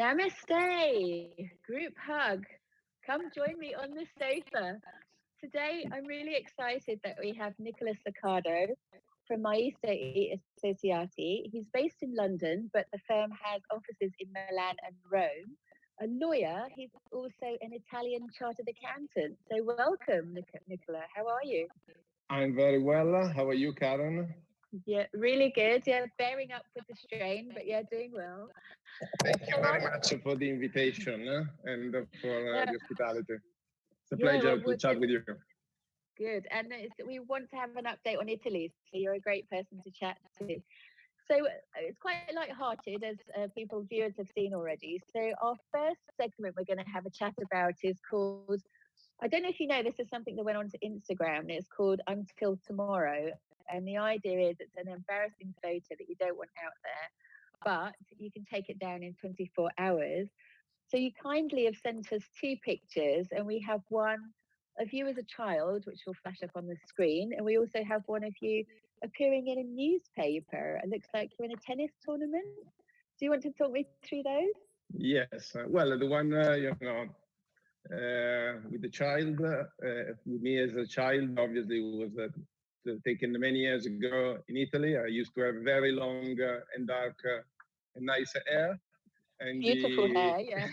Namaste, group hug. Come join me on the sofa. Today, I'm really excited that we have Nicola Saccardo from Maisto Associati. He's based in London, but the firm has offices in Milan and Rome. A lawyer, he's also an Italian chartered accountant. So, welcome, Nicola. How are you? I'm very well. How are you, Karen? Yeah, really good. Yeah, bearing up with the strain, but yeah, doing well. Thank you So, very much for the invitation and for yeah, the hospitality. It's a yeah, pleasure to chat with you. good. And we want to have an update on Italy. So you're a great person to chat to. So it's quite light-hearted, as people, viewers have seen already. So our first segment we're going to have a chat about is called, I don't know if you know, this is something that went onto Instagram. And it's called Until Tomorrow. And the idea is it's an embarrassing photo that you don't want out there, but you can take it down in 24 hours. So you kindly have sent us two pictures, and we have one of you as a child, which will flash up on the screen, and we also have one of you appearing in a newspaper. It looks like you're in a tennis tournament. Do you want to talk me through those? Yes. Well, the one, with the child, with me as a child, obviously was taken many years ago in Italy. I used to have very long and dark and nice hair. And Beautiful the hair, yeah.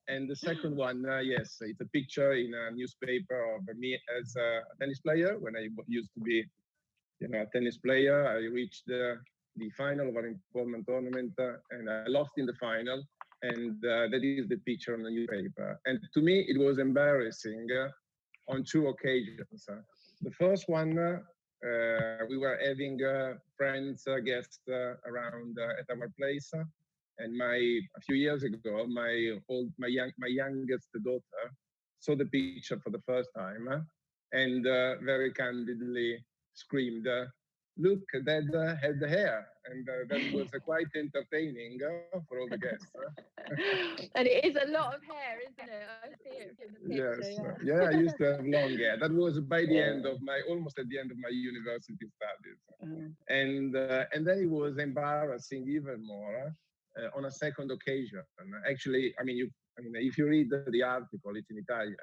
and the second one, yes, it's a picture in a newspaper of me as a tennis player when I used to be, a tennis player. I reached the final of an important tournament and I lost in the final. And that is the picture on the newspaper. And to me, it was embarrassing on two occasions. The first one, we were having friends, guests around at our place. And a few years ago, my youngest daughter saw the picture for the first time and very candidly screamed, "Look, Dad had the hair," and that was quite entertaining for all the guests. And it is a lot of hair, isn't it? I see it from the picture. Yes, Yeah. yeah, I used to have long hair. That was by the Yeah. end of almost at the end of my university studies, Mm. and then it was embarrassing even more on a second occasion. Actually, if you read the article, it's in Italian.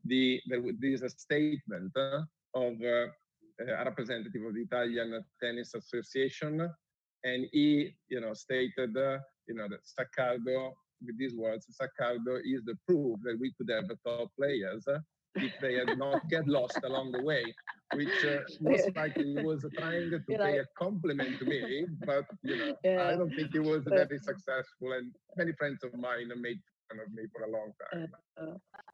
There is a statement of a representative of the Italian Tennis Association, and he, stated, that Saccardo, with these words, Saccardo is the proof that we could have top players if they had not get lost along the way, which most likely he was trying to You're pay like, a compliment to me, but I yeah. don't think he was But, very successful, and many friends of mine made fun of me for a long time.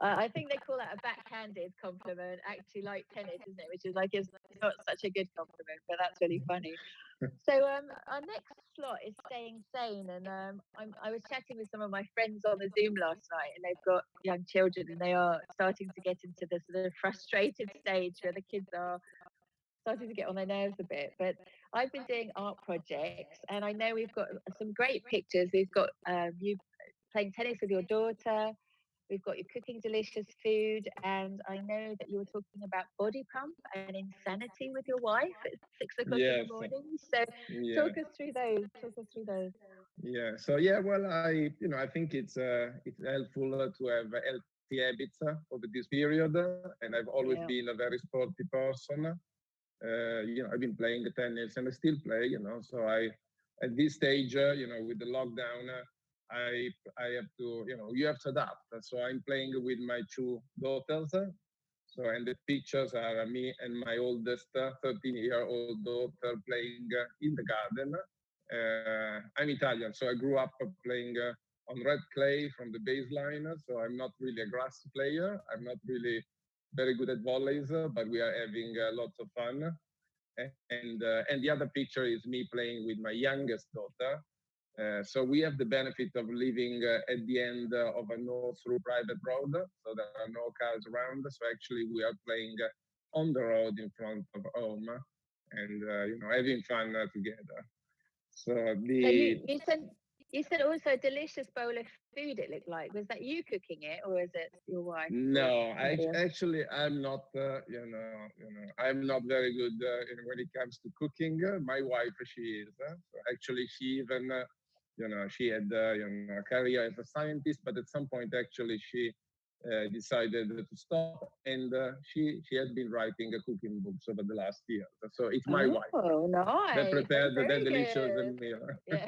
I think they call that a backhanded compliment, actually, like tennis, isn't it? Which is like, it's not such a good compliment, but that's really funny. So our next slot is staying sane, and I was chatting with some of my friends on the Zoom last night, and they've got young children, and they are starting to get into the sort of frustrated stage where the kids are starting to get on their nerves a bit. But I've been doing art projects, and I know we've got some great pictures. We've got you playing tennis with your daughter. We've got you cooking delicious food, and I know that you were talking about body pump and insanity with your wife at 6 o'clock in the Yes, morning. So yeah. talk us through those. Talk us through those. Yeah. So yeah, well, I think it's helpful to have healthy habits over this period, and I've always Yeah. been a very sporty person. I've been playing tennis and I still play. So at this stage, with the lockdown, I have to, you have to adapt. So I'm playing with my two daughters. So and the pictures are me and my oldest 13-year-old daughter playing in the garden. I'm Italian, so I grew up playing on red clay from the baseline. So I'm not really a grass player. I'm not really very good at volleys, but we are having lots of fun. And the other picture is me playing with my youngest daughter. So we have the benefit of living at the end of a no-through private road, so there are no cars around. So actually, we are playing on the road in front of home, and having fun together. So So the you said also a delicious bowl of food. It looked like, was that you cooking it, or is it your wife or No, somebody else? actually, I'm not. I'm not very good when it comes to cooking. My wife, she is. So actually, she even she had a career as a scientist, but at some point actually she decided to stop, and she has been writing cooking books over the last years. So it's my wife Oh, that nice. Oh, prepared the very delicious good. meal. Yeah,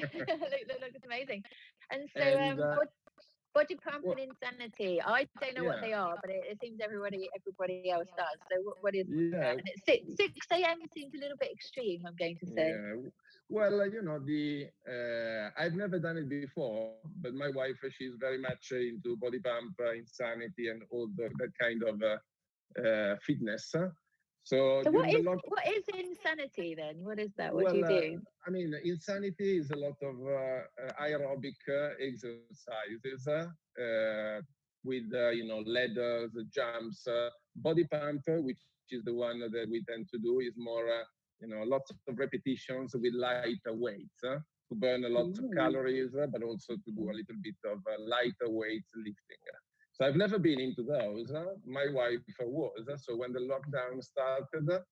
looks amazing. And so, And body pump well, and insanity. I don't know what yeah, they are, but it seems everybody else does. So, what is yeah, that? And it's 6 a.m. seems a little bit extreme, I'm going to say. yeah. Well, the I've never done it before, but my wife, she's very much into body pump, insanity, and all that kind of fitness. So So, during the lock, what is insanity then? What is that? What do well, you do? I mean, insanity is a lot of aerobic exercises with ladders, jumps, body pump, which is the one that we tend to do, is more lots of repetitions with lighter weights to burn lots of Ooh. calories, but also to do a little bit of lighter weights lifting. So I've never been into those. My wife was. So when the lockdown started,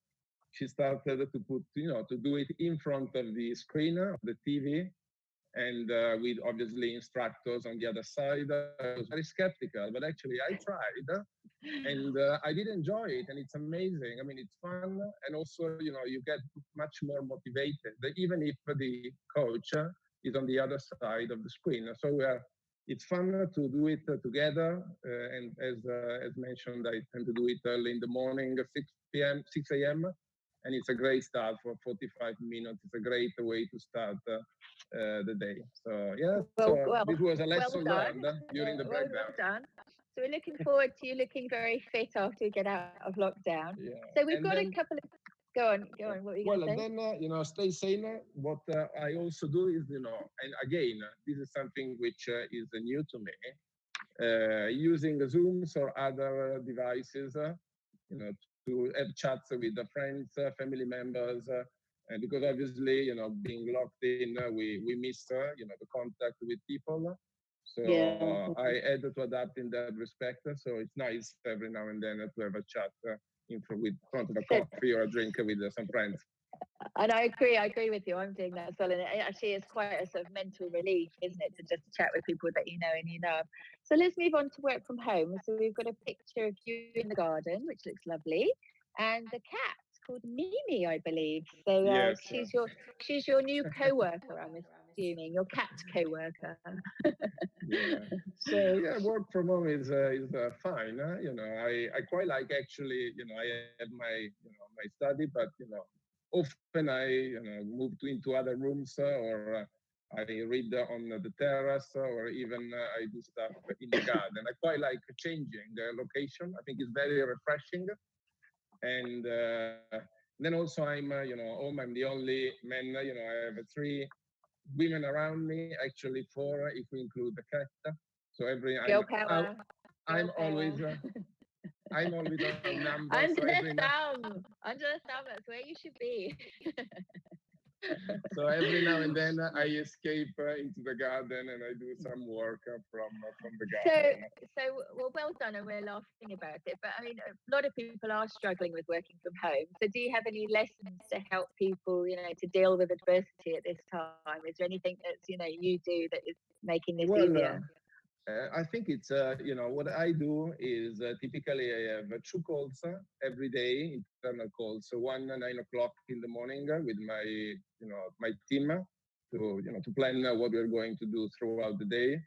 she started to put, to do it in front of the screen of the TV, and with obviously instructors on the other side. I was very skeptical, but actually I tried, and I did enjoy it, and it's amazing. I mean, it's fun, and also, you get much more motivated, even if the coach is on the other side of the screen. So it's fun to do it together, and as mentioned, I tend to do it early in the morning, 6 p.m., 6 a.m., and it's a great start for 45 minutes. It's a great way to start the day. So yeah, so this was a Well lesson done. learned during the Well breakdown. done. So we're looking forward to you looking very fit after you get out of lockdown. Yeah, So we've and got a then couple of. Go on. What were you going well, to say? then stay sane. What I also do is, and again, this is something which is new to me. Using Zooms or other devices, to have chats with the friends, family members, and because obviously, being locked in, we miss, the contact with people. Yeah. So I had to adapt in that respect. So it's nice every now and then to have a chat with front of a So, coffee or a drink with some friends. and I agree. I agree with you. I'm doing that as well, and it actually is quite a sort of mental relief, isn't it, to just chat with people that you know and you love. So let's move on to work from home. So we've got a picture of you in the garden, which looks lovely, and the cat called Mimi, I believe. So Yes. she's your new co-worker, I'm assuming, your cat co-worker. Yeah. So yeah, work from home is fine. I quite like, actually. I have my study, but often I move into other rooms, or I read on the terrace, or even I do stuff in the garden. I quite like changing the location. I think it's very refreshing, and then also I'm home. I'm the only man. I have three women around me, actually four if we include the cat. So Girl power. I'm Girl always power. I'm always outnumbered. So Under the every now thumb. Under the thumb. That's where you should be. so every now and then I escape into the garden and I do some work from the So, garden. well done, and we're laughing about it. But I mean, a lot of people are struggling with working from home. So, do you have any lessons to help people, to deal with adversity at this time? Is there anything that's you do that is making this Well, easier? I think it's what I do is typically I have two calls every day, internal calls. So one 9 o'clock in the morning with my team to plan what we're going to do throughout the day,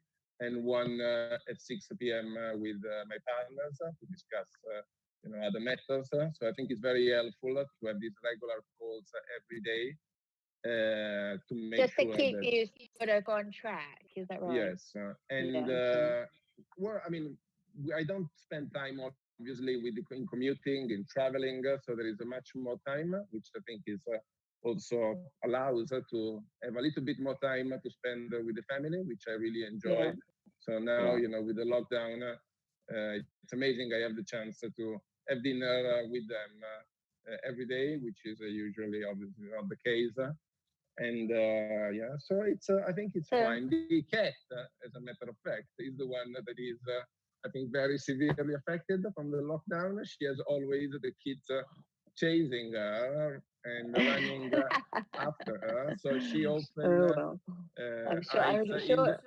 and one at 6 p.m. with my partners to discuss other matters. So I think it's very helpful to have these regular calls every day to make Just to sure keep that. you sort of on track, is that right? Yes, and Yeah. Okay. well, I mean, I don't spend time obviously in commuting, in traveling, so there is a much more time, which I think is also allows to have a little bit more time to spend with the family, which I really Yeah. enjoyed. So now, Yeah. with the lockdown, it's amazing. I have the chance to have dinner with them every day, which is usually obviously not the case. And yeah, so I think it's So, fine. The cat, as a matter of fact, is the one that is, I think, very severely affected from the lockdown. She has always the kids chasing her, and running after her. So she often Oh, well, I'm sure. hides in the.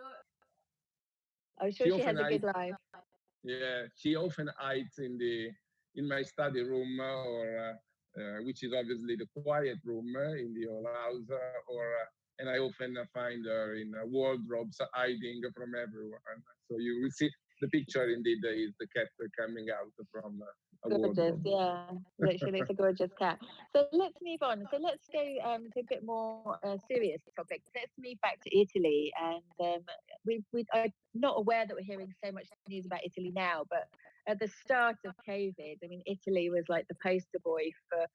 I'm sure She she often has a good hides. life. Yeah, she often hides in my study room, which is obviously the quiet room in the whole house, and I often find her in wardrobes hiding from everyone. So you will see the picture. Indeed, is the cat coming out from a Gorgeous, wardrobe. yeah. She looks a gorgeous cat. So let's move on. So let's go to a bit more serious topic. Let's move back to Italy, and I'm not aware that we're hearing so much news about Italy now, but at the start of COVID, I mean, Italy was like the poster boy for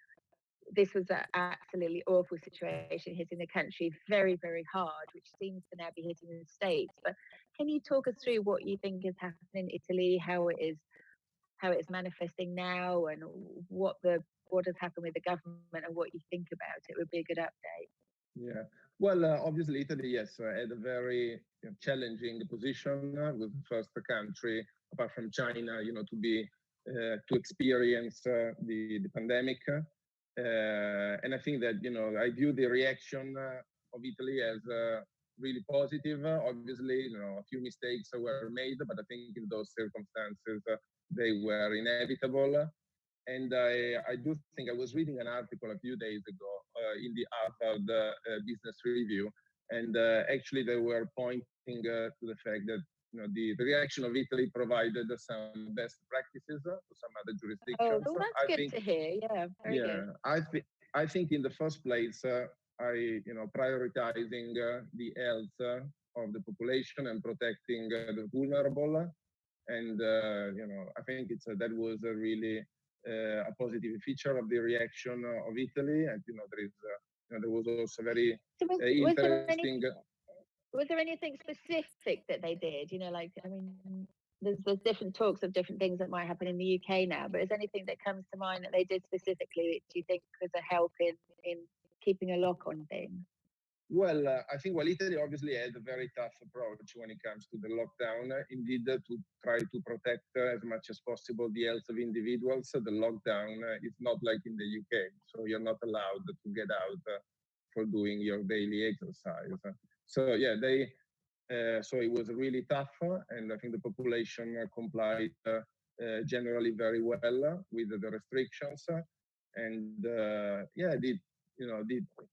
this was an absolutely awful situation hitting the country very, very hard, which seems to now be hitting the States. But can you talk us through what you think is happening in Italy, how it is manifesting now, and what has happened with the government and what you think about it would be a good update. Yeah. Well, obviously, Italy, yes, had a very challenging position. Was the first country, apart from China, to experience the pandemic. And I think that, I view the reaction of Italy as really positive. Obviously, a few mistakes were made, but I think in those circumstances, they were inevitable. And I do think I was reading an article a few days ago in the Harvard Business Review, and actually they were pointing to the fact that the reaction of Italy provided some best practices to some other Oh, jurisdictions. well, that's I good think, to hear. Yeah, very yeah, good. I think in the first place, prioritizing the health of the population and protecting the vulnerable, and I think that was a really a positive feature of the reaction of Italy, and there was also very So interesting. was there anything specific that they did? Like, I mean, there's different talks of different things that might happen in the UK now, but is anything that comes to mind that they did specifically that you think was a help in keeping a lock on things? Well, I think Italy obviously had a very tough approach when it comes to the lockdown. Indeed, to try to protect as much as possible the health of individuals. The lockdown is not like in the UK, so you're not allowed to get out for doing your daily exercise. So yeah, so it was really tough, and I think the population complied generally very well with the restrictions. And yeah,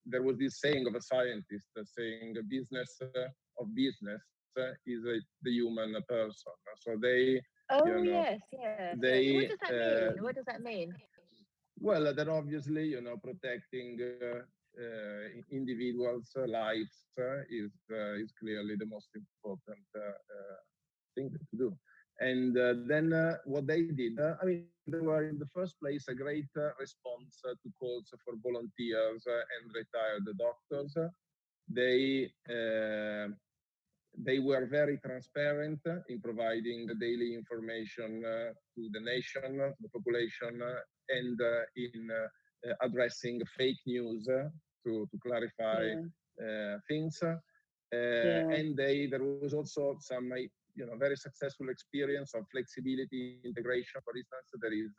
there was this saying of a scientist saying, "Business of business is the human person." So Oh yes, yes, yes. So what they does that mean? What does that mean? well, that obviously, protecting individuals' lives is clearly the most important thing to do. And then what they did, I mean, they were in the first place a great response to calls for volunteers and retired doctors. They they were very transparent in providing daily information to the nation, to the population, and in addressing fake news to clarify Yeah, things. yeah. And there was also some very successful experience of flexibility integration. For instance, there is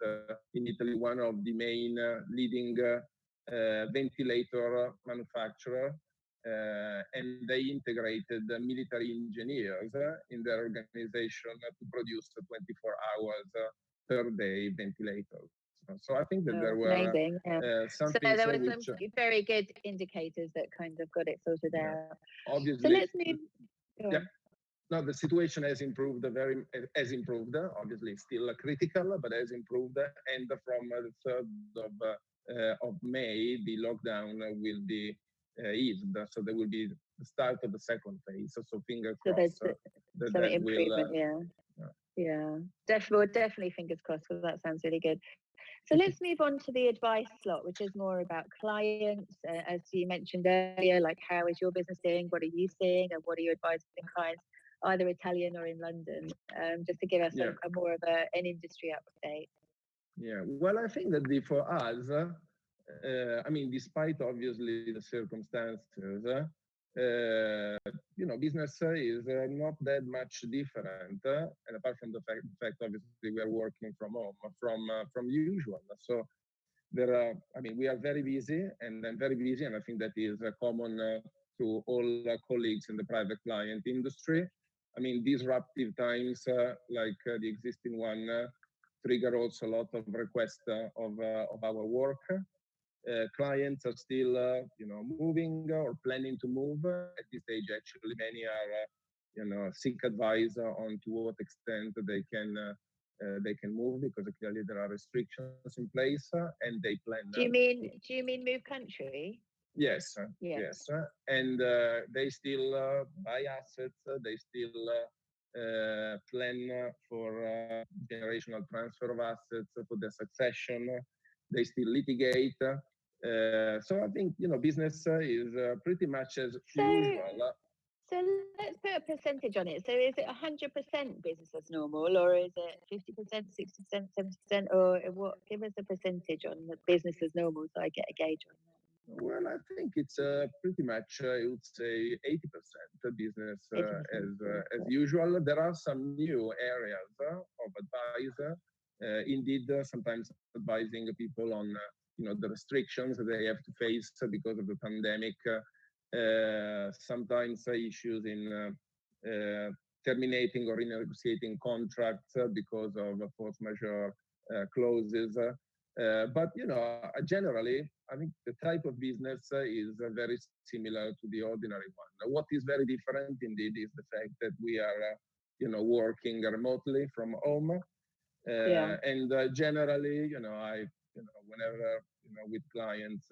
in Italy one of the main leading ventilator manufacturer, and they integrated military engineers in their organization to produce 24 hours per day ventilators. So I think that Oh, there were amazing. Yeah. some So things there were some which, very good indicators that kind of got it sorted yeah, out. So obviously, let's move. Go yeah. on. No, the situation has improved. Obviously, still critical, but has improved. And from the 3rd of May, the lockdown will be eased. So there will be the start of the second phase. So finger So there's crossed that some that will. improvement. Yeah. Uh, Yeah, definitely fingers crossed because that sounds really good. So let's move on to the advice slot, which is more about clients. As you mentioned earlier, like how is your business doing? What are you seeing? And what are you advising clients, either Italian or in London? Just to give us yeah, a more of an industry update. yeah. Well, I think that for us, I mean, despite obviously the circumstances, business is not that much different. And apart from the fact obviously, we are working from home from usual. So we are very busy, and I'm very busy, and I think that is common to all colleagues in the private client industry. I mean, disruptive times like the existing one trigger also a lot of requests of our work. Clients are still, moving or planning to move. At this stage, actually, many are, seek advice on to what extent they can move, because clearly there are restrictions in place, and they plan. Do you mean move country? Yes, Yeah. yes, and they still buy assets. They still plan for generational transfer of assets for their succession. They still litigate. So I think business is pretty much as usual. So let's put a percentage on it. So is it 100% business as normal, or is it 50%, 60%, 70%, or what? Give us a percentage on the business as normal so I get a gauge on that. Well, I think it's pretty much, I would say, 80% business 80%. as usual. There are some new areas of advice. Indeed, sometimes advising people on the restrictions that they have to face because of the pandemic. Sometimes issues in terminating or renegotiating contracts because of force majeure clauses. But generally, I think the type of business is very similar to the ordinary one. What is very different, indeed, is the fact that we are, working remotely from home. And generally, whenever with clients,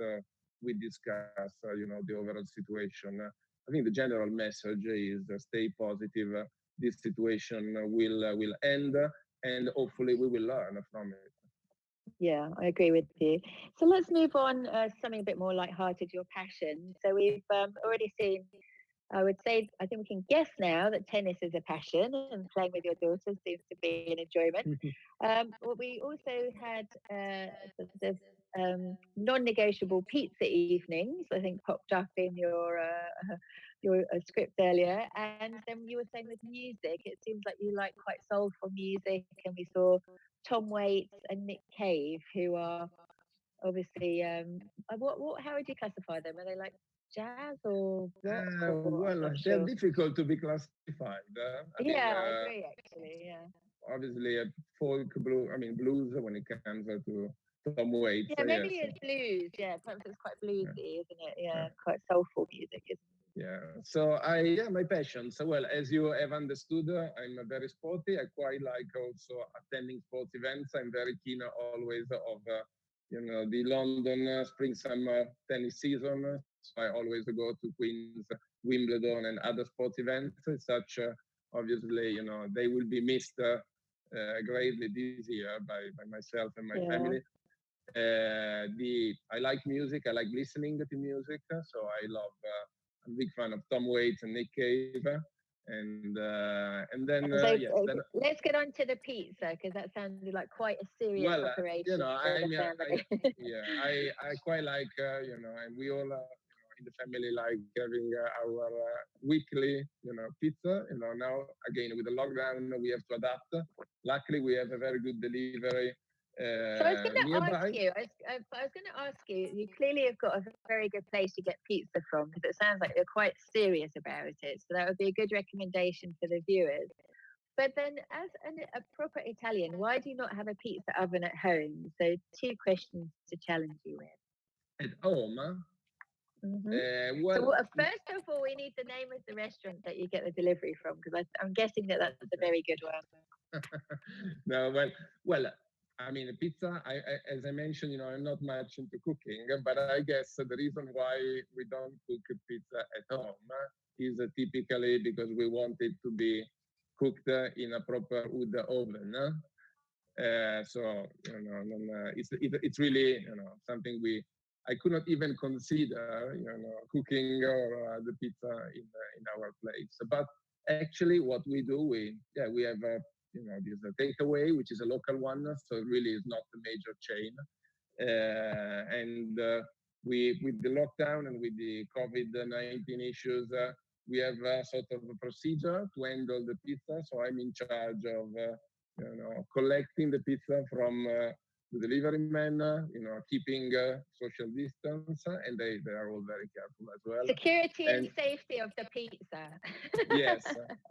we discuss, the overall situation. I think the general message is stay positive. This situation will end, and hopefully we will learn from it. Yeah, I agree with you. So let's move on something a bit more lighthearted, your passion. So we've already seen, I would say, I think we can guess now that tennis is a passion, and playing with your daughter seems to be an enjoyment. Well, we also had sort of non-negotiable pizza evenings, I think, popped up in your script earlier. And then you were saying with music, it seems like you like quite soulful music, and we saw Tom Waits and Nick Cave, who are obviously how would you classify them? Are they like jazz or rock? Well, they're difficult to be classified. I agree, actually. Yeah. Obviously, folk blues when it comes to Tom Waits. Yeah, maybe it's blues. Yeah, perhaps it's quite bluesy, isn't it? Yeah, quite soulful music, isn't it? Yeah. So my passion. So well, as you have understood, I'm very sporty. I quite like also attending sports events. I'm very keen always of the London spring-summer tennis season. So I always go to Queen's, Wimbledon, and other sports events. Such obviously, they will be missed greatly this year by myself and my family. I like music. I like listening to music. So I love. I'm a big fan of Tom Waits and Nick Cave. And then let's get on to the pizza, because that sounded like quite a serious operation. I quite like and we all in the family like having our weekly pizza. Now again with the lockdown we have to adapt. Luckily we have a very good delivery. So I was going to ask you. I was going to ask you. You clearly have got a very good place to get pizza from, because it sounds like you're quite serious about it. So that would be a good recommendation for the viewers. But then, as a proper Italian, why do you not have a pizza oven at home? So 2 questions to challenge you with. At home? So first of all, we need the name of the restaurant that you get the delivery from, because I'm guessing that that's a very good one. No, well. I mean, pizza, as I mentioned, I'm not much into cooking, but I guess the reason why we don't cook pizza at home is typically because we want it to be cooked in a proper wood oven. So, it's really, something I could not even consider, cooking or the pizza in our place. But actually what we do, we have there's a takeaway, which is a local one, so it really is not a major chain. And with the lockdown and with the COVID-19 issues, we have a sort of a procedure to handle the pizza. So I'm in charge of, collecting the pizza from the delivery men, keeping social distance, and they are all very careful as well. Security and safety of the pizza. Yes,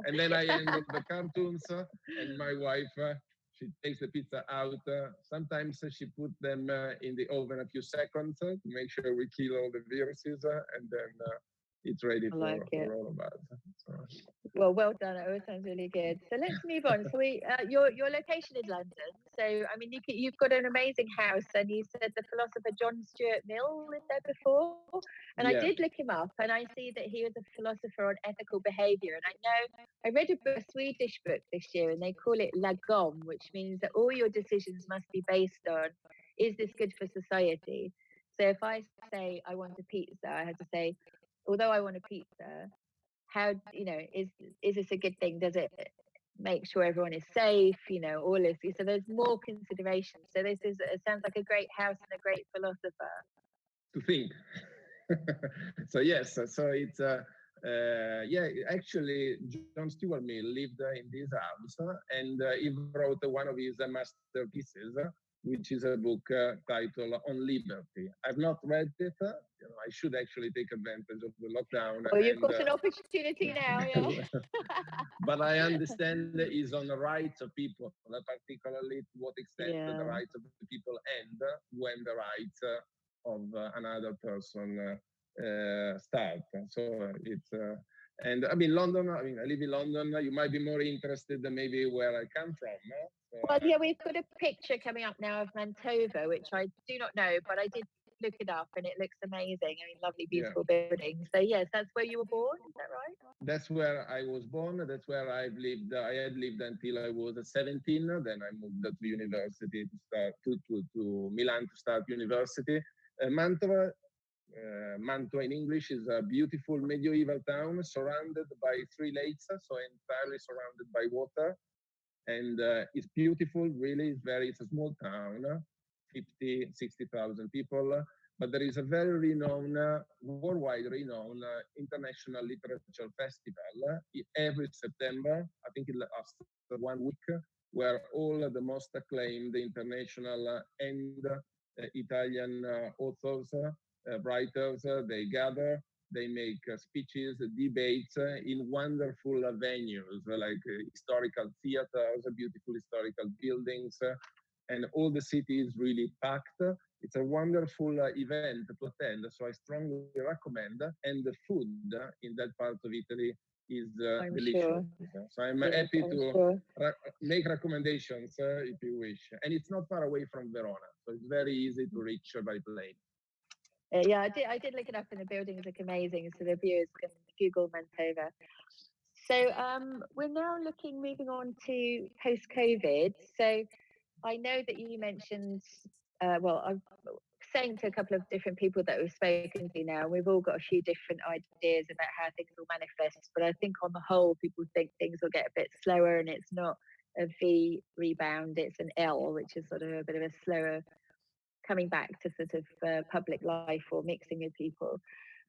and then I handle the cartoons, and my wife, she takes the pizza out. Sometimes she put them in the oven a few seconds to make sure we kill all the viruses, and then it's ready for all of us. So. Well done. It all sounds really good. So let's move on. So your location is London. So I mean, you've got an amazing house, and you said the philosopher John Stuart Mill lived there before. And I did look him up, and I see that he was a philosopher on ethical behaviour. And I know I read a Swedish book this year, and they call it lagom, which means that all your decisions must be based on, is this good for society? So if I say I want a pizza, I have to say, although I want a pizza, how, is this a good thing? Does it make sure everyone is safe? All this. So there's more consideration. So it sounds like a great house and a great philosopher. To think. So yes, so it's actually John Stuart Mill lived in this house, and he wrote one of his masterpieces, which is a book titled On Liberty. I've not read it. I should actually take advantage of the lockdown. Well, you've got an opportunity now, yeah. But I understand it's on the rights of people, particularly to what extent the rights of the people end when the rights of another person start. So it's and I mean London. I mean I live in London. You might be more interested than maybe where I come from. So, well, we've got a picture coming up now of Mantova, which I do not know, but I did look it up, and it looks amazing. I mean, lovely, beautiful buildings. So yes, that's where you were born. Is that right? That's where I was born. That's where I've lived. I had lived until I was 17. Then I moved to university to start to Milan to start university. Mantova. Mantua in English is a beautiful medieval town surrounded by 3 lakes, so entirely surrounded by water. And it's beautiful, really. It's a small town, 50, 60,000 people. But there is a very renowned, worldwide renowned international literature festival every September. I think it lasts 1 week, where all the most acclaimed international and Italian authors, writers, they gather. They make speeches, debates in wonderful venues like historical theaters, beautiful historical buildings, and all the city is really packed. It's a wonderful event to attend, so I strongly recommend. And the food in that part of Italy is delicious. Sure. So I'm happy to make recommendations if you wish. And it's not far away from Verona, so it's very easy to reach by plane. Yeah, I did look it up, and the buildings look amazing. So the viewers can Google Mantova. So we're now moving on to post-COVID. So I know that you mentioned, I'm saying to a couple of different people that we've spoken to now, we've all got a few different ideas about how things will manifest. But I think on the whole, people think things will get a bit slower, and it's not a V rebound, it's an L, which is sort of a bit of a slower coming back to sort of public life or mixing with people.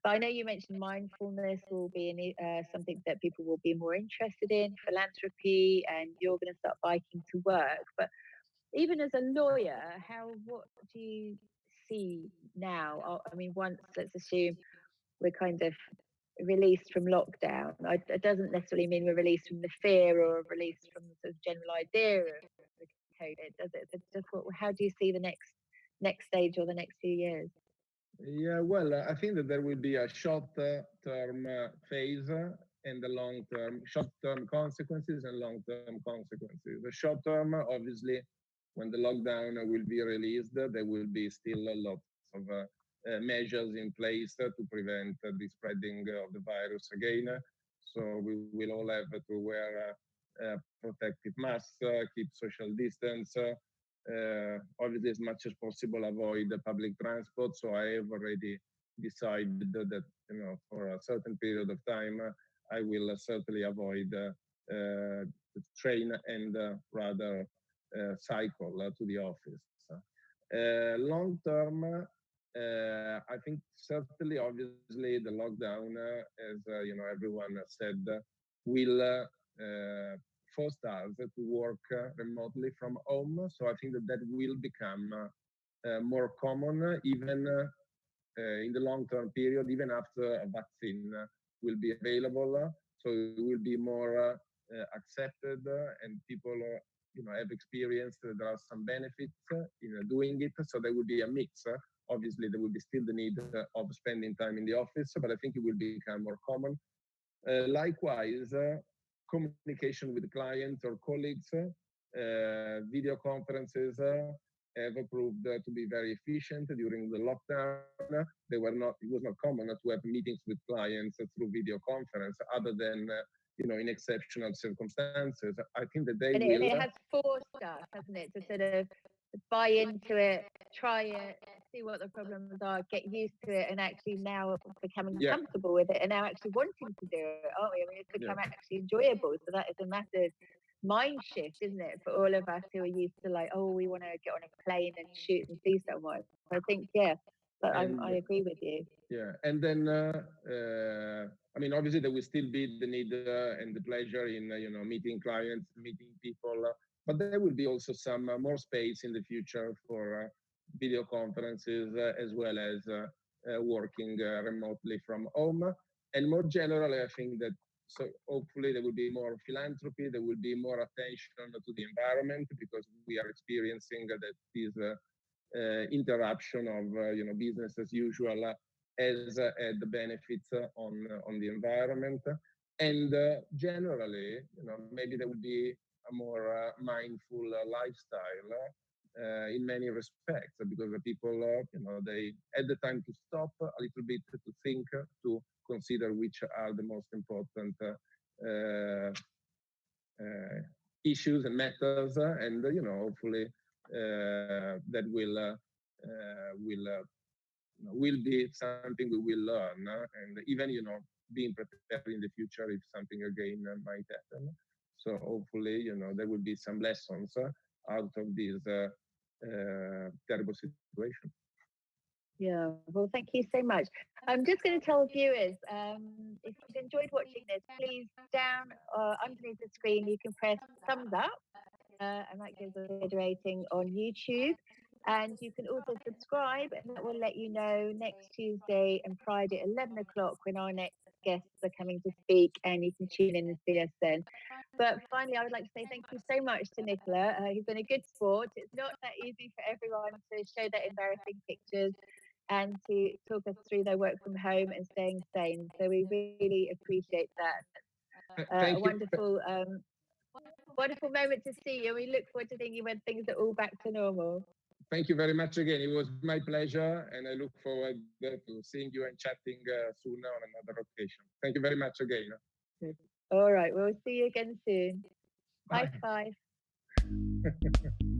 But I know you mentioned mindfulness will be something that people will be more interested in, philanthropy, and you're going to start biking to work. But even as a lawyer, what do you see now? I mean, once, let's assume we're kind of released from lockdown, it doesn't necessarily mean we're released from the fear or released from the sort of general idea of COVID, does it? But how do you see the next stage or the next few years? Yeah, well, I think that there will be a short-term phase and the long-term, short-term consequences and long-term consequences. The short-term, obviously, when the lockdown will be released, there will be still a lot of measures in place to prevent the spreading of the virus again. So we will all have to wear protective masks, keep social distance, obviously as much as possible avoid the public transport. So I have already decided that for a certain period of time I will certainly avoid the train and rather cycle to the office. Long term, I think certainly obviously the lockdown, as everyone said, will forced us to work remotely from home. So I think that that will become more common, even in the long-term period, even after a vaccine will be available. So it will be more accepted, and people, have experienced that there are some benefits in doing it. So there will be a mix. Obviously, there will be still the need of spending time in the office, but I think it will become more common. Likewise, communication with clients or colleagues, video conferences have proved to be very efficient during the lockdown. They were not; it was not common to have meetings with clients through video conference, other than in exceptional circumstances. I think that they And will. it has forced us, hasn't it, to sort of buy into it, try it, see what the problems are, get used to it, and actually now becoming Yeah, comfortable with it, and now actually wanting to do it, aren't we? I mean, it's yeah. become actually enjoyable. So that is a massive mind shift, isn't it, for all of us who are used to like, oh, we want to get on a plane and shoot and see someone. So I think, yeah, but And I agree with you. yeah, and then I mean, obviously there will still be the need and the pleasure in meeting clients, meeting people, but there will be also some more space in the future for video conferences as well as working remotely from home. And more generally, I think that so hopefully there will be more philanthropy, there will be more attention to the environment because we are experiencing that this interruption of business as usual has had the benefits on the environment, and generally, maybe there will be a more mindful lifestyle in many respects because the people, they had the time to stop a little bit to think, to consider which are the most important uh, issues and matters, and hopefully that will be something we will learn, and even being prepared in the future if something again might happen. So hopefully there will be some lessons out of this terrible situation. Yeah, well, thank you so much. I'm just going to tell viewers if you've enjoyed watching this, please down underneath the screen you can press thumbs up, and that gives us a good rating on YouTube. And you can also subscribe, and that will let you know next Tuesday and Friday at 11 o'clock when our next guests are coming to speak, and you can tune in and see us then. But finally, I would like to say thank you so much to Nicola. He's been a good sport. It's not that easy for everyone to show their embarrassing pictures and to talk us through their work from home and staying sane. So we really appreciate that. A Thank you. wonderful moment to see you. We look forward to seeing you when things are all back to normal. Thank you very much again. It was my pleasure, and I look forward to seeing you and chatting soon on another occasion. Thank you very much again. All right, we'll see you again soon. Bye. High five.